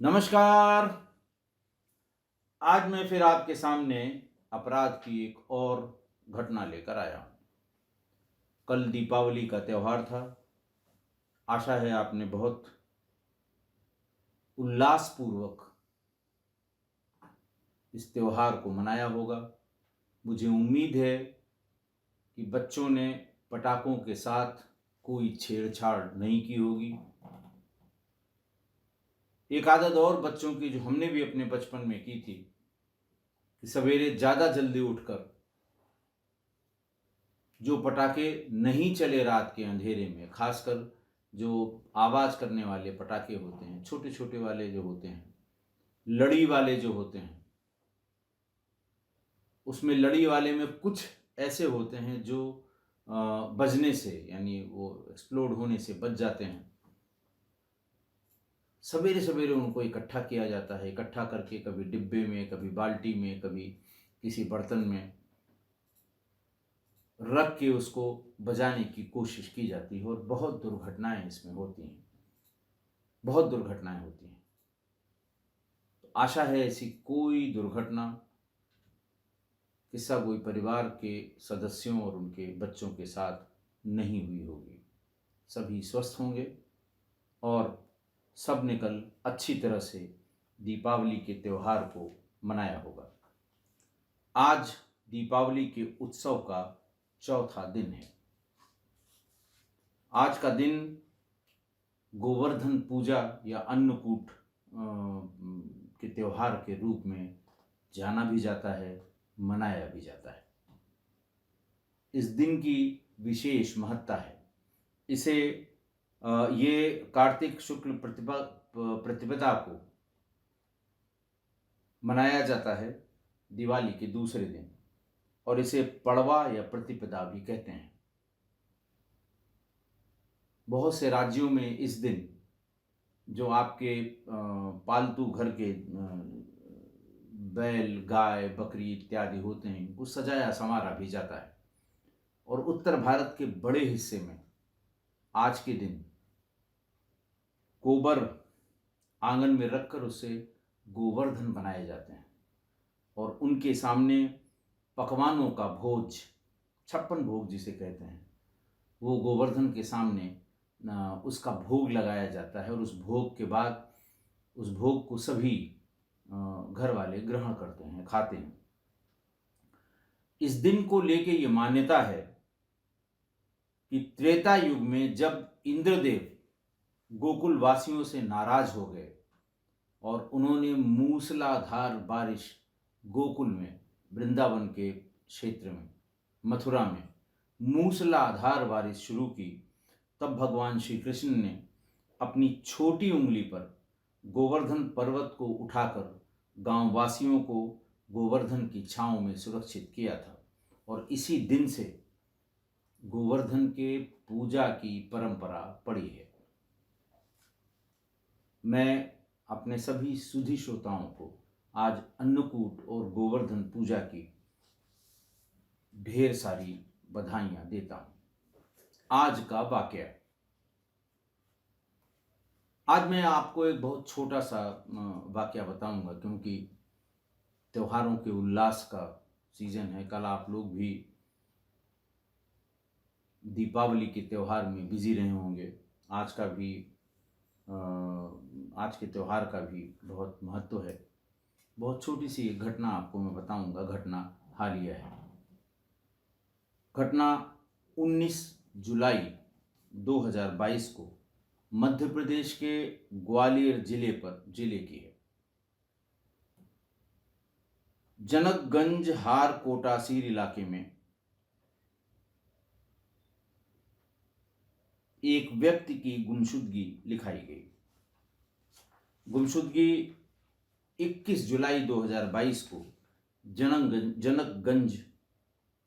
नमस्कार। आज मैं फिर आपके सामने अपराध की एक और घटना लेकर आया हूँ। कल दीपावली का त्योहार था। आशा है आपने बहुत उल्लासपूर्वक इस त्योहार को मनाया होगा। मुझे उम्मीद है कि बच्चों ने पटाखों के साथ कोई छेड़छाड़ नहीं की होगी। एक आदत और बच्चों की जो हमने भी अपने बचपन में की थी कि सवेरे ज़्यादा जल्दी उठकर जो पटाखे नहीं चले रात के अंधेरे में, खासकर जो आवाज़ करने वाले पटाखे होते हैं, छोटे छोटे वाले जो होते हैं, लड़ी वाले जो होते हैं, उसमें लड़ी वाले में कुछ ऐसे होते हैं जो बजने से यानी वो एक्सप्लोड होने से बच जाते हैं। सवेरे सवेरे उनको इकट्ठा किया जाता है। इकट्ठा करके कभी डिब्बे में, कभी बाल्टी में, कभी किसी बर्तन में रख के उसको बजाने की कोशिश की जाती है और बहुत दुर्घटनाएं इसमें होती हैं। बहुत दुर्घटनाएं होती हैं। तो आशा है ऐसी कोई दुर्घटना किस्सा कोई परिवार के सदस्यों और उनके बच्चों के साथ नहीं हुई होगी। सभी स्वस्थ होंगे और सब ने कल अच्छी तरह से दीपावली के त्यौहार को मनाया होगा। आज दीपावली के उत्सव का चौथा दिन है। आज का दिन गोवर्धन पूजा या अन्नकूट के त्योहार के रूप में जाना भी जाता है, मनाया भी जाता है। इस दिन की विशेष महत्ता है। इसे ये कार्तिक शुक्ल प्रतिपदा को मनाया जाता है, दिवाली के दूसरे दिन, और इसे पड़वा या प्रतिपदा भी कहते हैं। बहुत से राज्यों में इस दिन जो आपके पालतू घर के बैल, गाय, बकरी इत्यादि होते हैं, इनको सजाया संवारा भी जाता है। और उत्तर भारत के बड़े हिस्से में आज के दिन गोबर आंगन में रखकर उससे गोवर्धन बनाए जाते हैं और उनके सामने पकवानों का भोज, 56 भोग जिसे कहते हैं, वो गोवर्धन के सामने उसका भोग लगाया जाता है और उस भोग के बाद उस भोग को सभी घर वाले ग्रहण करते हैं, खाते हैं। इस दिन को लेके ये मान्यता है कि त्रेता युग में जब इंद्रदेव गोकुल वासियों से नाराज हो गए और उन्होंने मूसलाधार बारिश गोकुल में, वृंदावन के क्षेत्र में, मथुरा में मूसलाधार बारिश शुरू की, तब भगवान श्री कृष्ण ने अपनी छोटी उंगली पर गोवर्धन पर्वत को उठाकर गांव वासियों को गोवर्धन की छांव में सुरक्षित किया था। और इसी दिन से गोवर्धन के पूजा की परंपरा पड़ी है। मैं अपने सभी सुधी श्रोताओं को आज अन्नकूट और गोवर्धन पूजा की ढेर सारी बधाइयां देता हूं। आज का वाकया। आज मैं आपको एक बहुत छोटा सा वाकया बताऊंगा, क्योंकि त्योहारों के उल्लास का सीजन है। कल आप लोग भी दीपावली के त्यौहार में बिजी रहे होंगे। आज का भी आज के त्यौहार का भी बहुत महत्व है। बहुत छोटी सी एक घटना आपको मैं बताऊंगा। घटना हालिया है। घटना 19 जुलाई 2022 को मध्य प्रदेश के ग्वालियर जिले की है। जनकगंज हार कोटासीर इलाके में एक व्यक्ति की गुमशुदगी लिखाई गई। गुमशुदगी 21 जुलाई 2022 को जनकगंज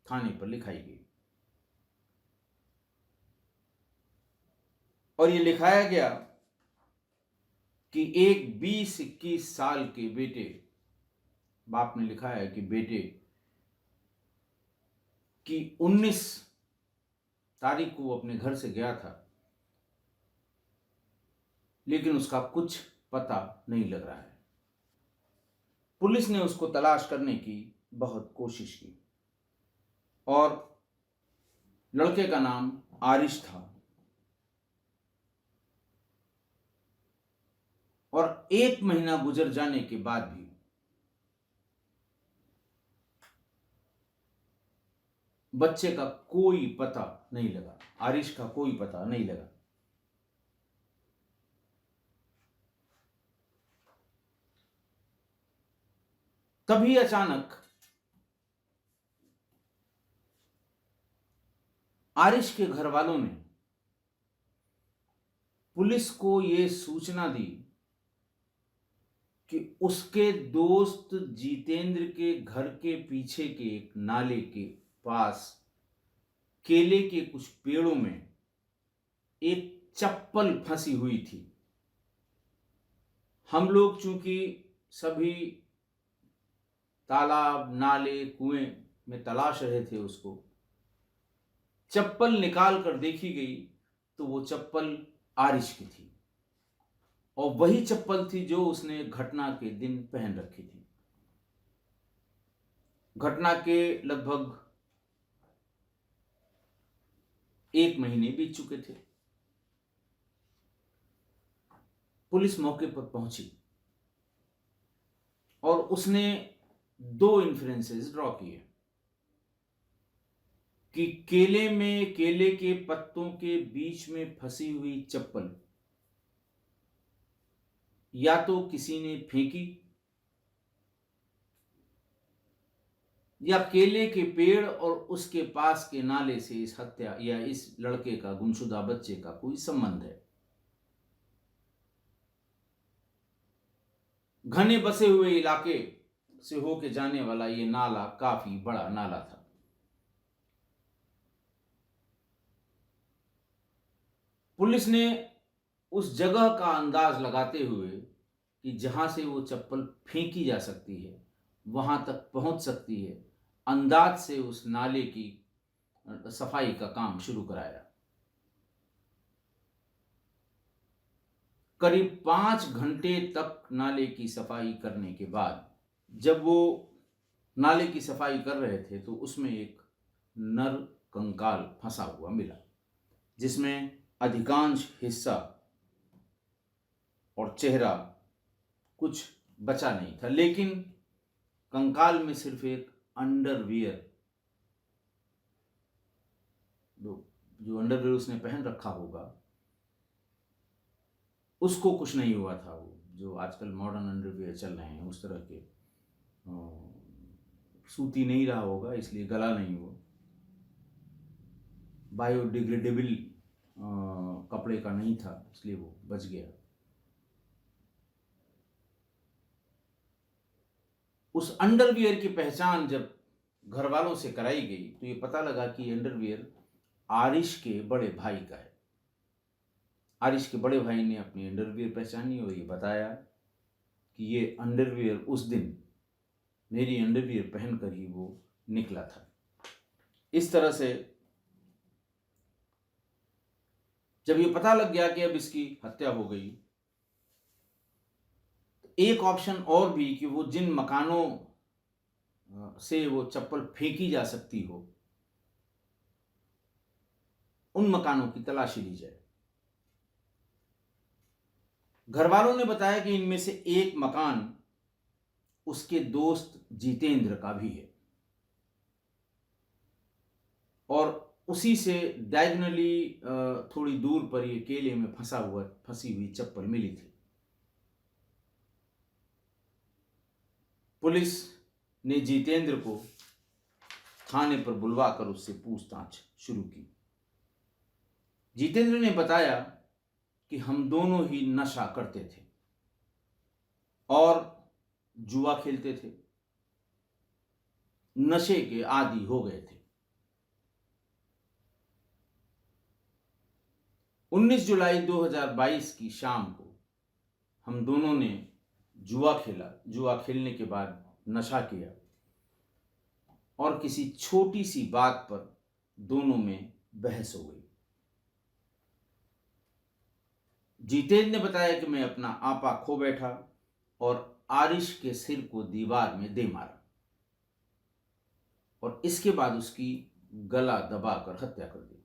थाने पर लिखाई गई और ये लिखाया गया कि एक 20-21 साल के बेटे, बाप ने लिखा है कि बेटे की 19 तारीख को वो अपने घर से गया था, लेकिन उसका कुछ पता नहीं लग रहा है। पुलिस ने उसको तलाश करने की बहुत कोशिश की और लड़के का नाम आरिश था और 1 महीना गुजर जाने के बाद भी बच्चे का कोई पता नहीं लगा, आरिश का कोई पता नहीं लगा। तभी अचानक आरिश के घर वालों ने पुलिस को यह सूचना दी कि उसके दोस्त जितेंद्र के घर के पीछे के एक नाले के पास केले के कुछ पेड़ों में एक चप्पल फंसी हुई थी। हम लोग चूंकि सभी तालाब, नाले, कुएं में तलाश रहे थे उसको, चप्पल निकाल कर देखी गई तो वो चप्पल आरिश की थी और वही चप्पल थी जो उसने घटना के दिन पहन रखी थी। घटना के लगभग 1 महीने बीत चुके थे। पुलिस मौके पर पहुंची और उसने 2 इन्फ्रेंसेस ड्रॉ किए कि केले के पत्तों के बीच में फंसी हुई चप्पल या तो किसी ने फेंकी या केले के पेड़ और उसके पास के नाले से इस हत्या या इस लड़के का, गुमशुदा बच्चे का कोई संबंध है। घने बसे हुए इलाके से होके जाने वाला ये नाला काफी बड़ा नाला था। पुलिस ने उस जगह का अंदाज लगाते हुए कि जहां से वो चप्पल फेंकी जा सकती है वहां तक पहुंच सकती है, अंदाज से उस नाले की सफाई का काम शुरू कराया। करीब 5 घंटे तक नाले की सफाई करने के बाद जब वो नाले की सफाई कर रहे थे तो उसमें एक नर कंकाल फंसा हुआ मिला, जिसमें अधिकांश हिस्सा और चेहरा कुछ बचा नहीं था, लेकिन कंकाल में सिर्फ एक अंडरवियर, जो अंडरवियर उसने पहन रखा होगा, उसको कुछ नहीं हुआ था। वो जो आजकल मॉडर्न अंडरवियर चल रहे हैं उस तरह के सूती नहीं रहा होगा, इसलिए गला नहीं हुआ। बायोडिग्रेडेबल कपड़े का नहीं था, इसलिए वो बच गया। उस अंडरवियर की पहचान जब घर वालों से कराई गई तो ये पता लगा कि अंडरवियर आरिश के बड़े भाई का है। आरिश के बड़े भाई ने अपनी अंडरवियर पहचानी और ये बताया कि ये अंडरवियर उस दिन मेरी अंडरवियर पहनकर ही वो निकला था। इस तरह से जब ये पता लग गया कि अब इसकी हत्या हो गई, तो एक ऑप्शन और भी कि वो जिन मकानों से वो चप्पल फेंकी जा सकती हो उन मकानों की तलाशी ली जाए। घर वालों ने बताया कि इनमें से एक मकान उसके दोस्त जितेंद्र का भी है और उसी से डायगोनली थोड़ी दूर पर ये केले में फंसी हुई चप्पल मिली थी। पुलिस ने जितेंद्र को थाने पर बुलवाकर उससे पूछताछ शुरू की। जितेंद्र ने बताया कि हम दोनों ही नशा करते थे और जुआ खेलते थे, नशे के आदी हो गए थे। 19 जुलाई 2022 की शाम को हम दोनों ने जुआ खेला। जुआ खेलने के बाद नशा किया और किसी छोटी सी बात पर दोनों में बहस हो गई। जितेंद्र ने बताया कि मैं अपना आपा खो बैठा और आरिश के सिर को दीवार में दे मारा और इसके बाद उसकी गला दबाकर हत्या कर दी।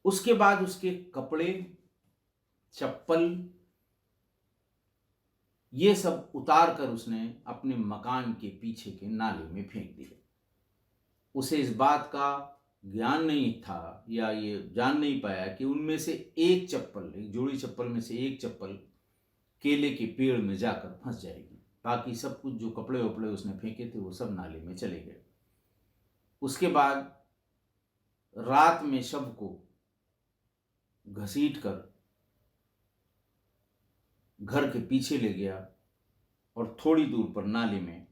उसके बाद उसके कपड़े, चप्पल ये सब उतार कर उसने अपने मकान के पीछे के नाले में फेंक दिए। उसे इस बात का ज्ञान नहीं था या ये जान नहीं पाया कि उनमें से एक जोड़ी चप्पल में से एक चप्पल केले के पेड़ में जाकर फंस जाएगी। बाकी सब कुछ जो कपड़े वपड़े उसने फेंके थे वो सब नाले में चले गए। उसके बाद रात में शव को घसीट कर घर के पीछे ले गया और थोड़ी दूर पर नाले में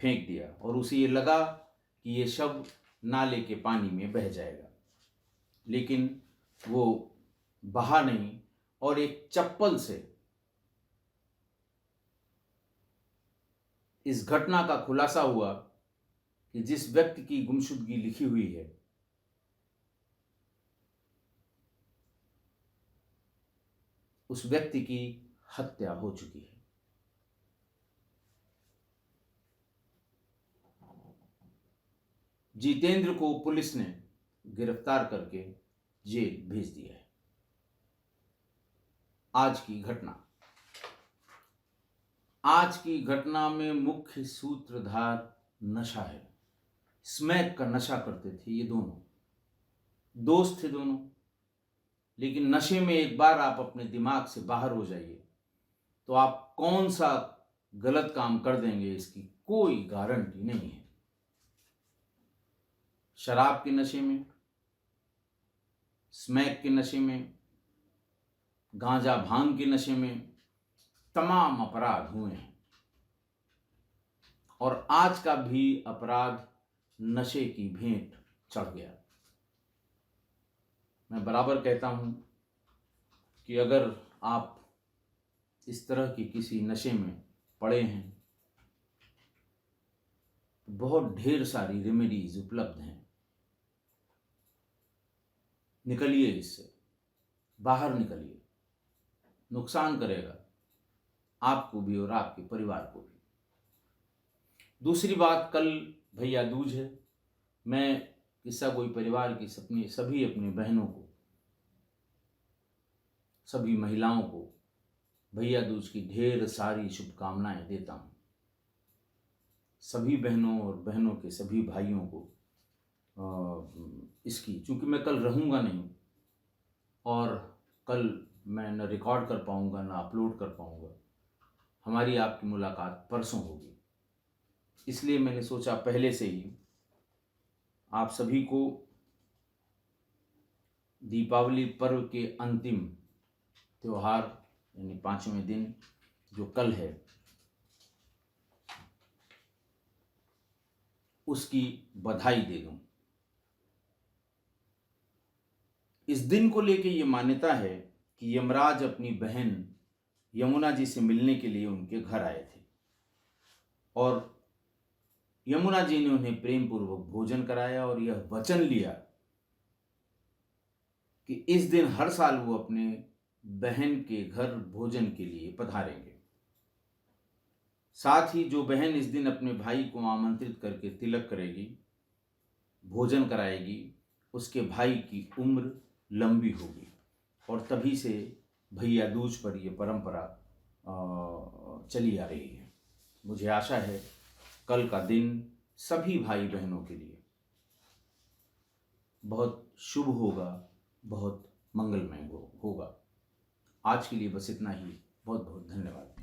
फेंक दिया और उसे ये लगा कि ये शव नाले के पानी में बह जाएगा, लेकिन वो बहा नहीं और एक चप्पल से इस घटना का खुलासा हुआ कि जिस व्यक्ति की गुमशुदगी लिखी हुई है उस व्यक्ति की हत्या हो चुकी है। जितेंद्र को पुलिस ने गिरफ्तार करके जेल भेज दिया है। आज की घटना में मुख्य सूत्रधार नशा है। स्मैक का नशा करते थे ये दोनों दोस्त थे दोनों, लेकिन नशे में एक बार आप अपने दिमाग से बाहर हो जाइए तो आप कौन सा गलत काम कर देंगे इसकी कोई गारंटी नहीं है। शराब के नशे में, स्मैक के नशे में, गांजा भांग के नशे में तमाम अपराध हुए हैं और आज का भी अपराध नशे की भेंट चढ़ गया। मैं बराबर कहता हूं कि अगर आप इस तरह की किसी नशे में पड़े हैं तो बहुत ढेर सारी रेमेडीज उपलब्ध हैं। निकलिए इससे, बाहर निकलिए। नुकसान करेगा आपको भी और आपके परिवार को भी। दूसरी बात, कल भैया दूज है। मैं किस्सा कोई परिवार की सभी अपनी बहनों को, सभी महिलाओं को भैया दूज की ढेर सारी शुभकामनाएं देता हूं। सभी बहनों और बहनों के सभी भाइयों को इसकी, चूंकि मैं कल रहूँगा नहीं और कल मैं न रिकॉर्ड कर पाऊँगा न अपलोड कर पाऊँगा, हमारी आपकी मुलाकात परसों होगी, इसलिए मैंने सोचा पहले से ही आप सभी को दीपावली पर्व के अंतिम त्योहार यानी 5वें दिन जो कल है उसकी बधाई दे दूं। इस दिन को लेके ये मान्यता है कि यमराज अपनी बहन यमुना जी से मिलने के लिए उनके घर आए थे और यमुना जी ने उन्हें प्रेम पूर्वक भोजन कराया और यह वचन लिया कि इस दिन हर साल वो अपने बहन के घर भोजन के लिए पधारेंगे। साथ ही जो बहन इस दिन अपने भाई को आमंत्रित करके तिलक करेगी, भोजन कराएगी, उसके भाई की उम्र लंबी होगी और तभी से भैया दूज पर यह परंपरा चली आ रही है। मुझे आशा है कल का दिन सभी भाई बहनों के लिए बहुत शुभ होगा, बहुत मंगलमय होगा। आज के लिए बस इतना ही। बहुत बहुत धन्यवाद।